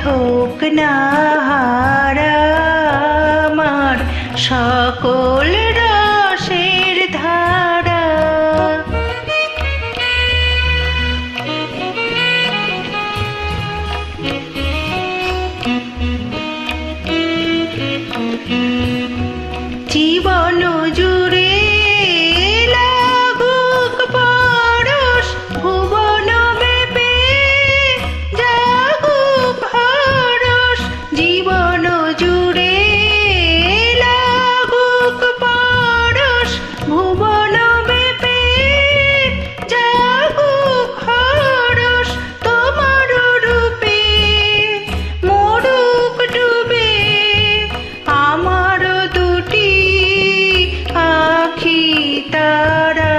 হোক না হারা আমার সকল রসের ধারা। জীবন জুড়ে লাগুক পরশ, ভুবন ব্যাপী জাগুক হরষ। জীবন জুড়ে লাগুক পরশ, ভুবন ব্যাপী জাগুক হরষ। তোমার রূপে মরুক ডুবে আমার দুটি আখি তারা,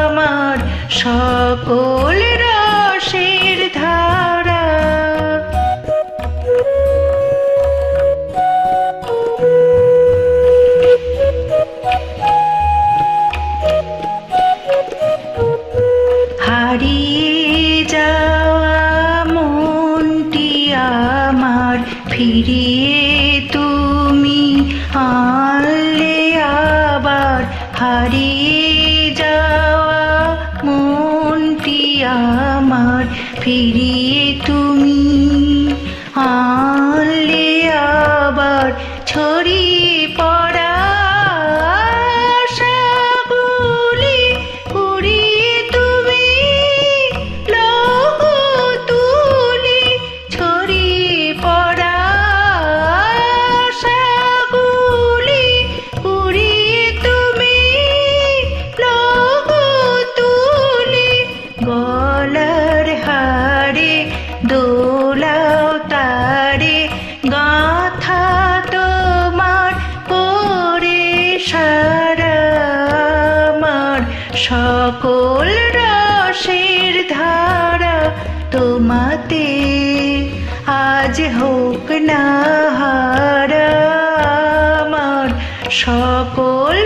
আমার সকল রসের ধারা। হারিয়ে যাওয়া মনটি আমার ফিরিয়ে তুমি আনলে আবার। হারিয়ে যাওয়া মনটি আমার ফিরিয়ে তুমি আনলে আবার। ছড়িয়ে পড়া আশাগুলি উড়িয়ে তুমি লৌহ তুলি। ছড়িয়ে পড়া আশাগুলি উড়িয়ে তুমি লৌহ তুলি। গলার হারে দোলাও তারে গাথা তোমার করে সারা, আমার সকল রসের ধারা। তোমাতে আজ হোক না হারা আমার সকল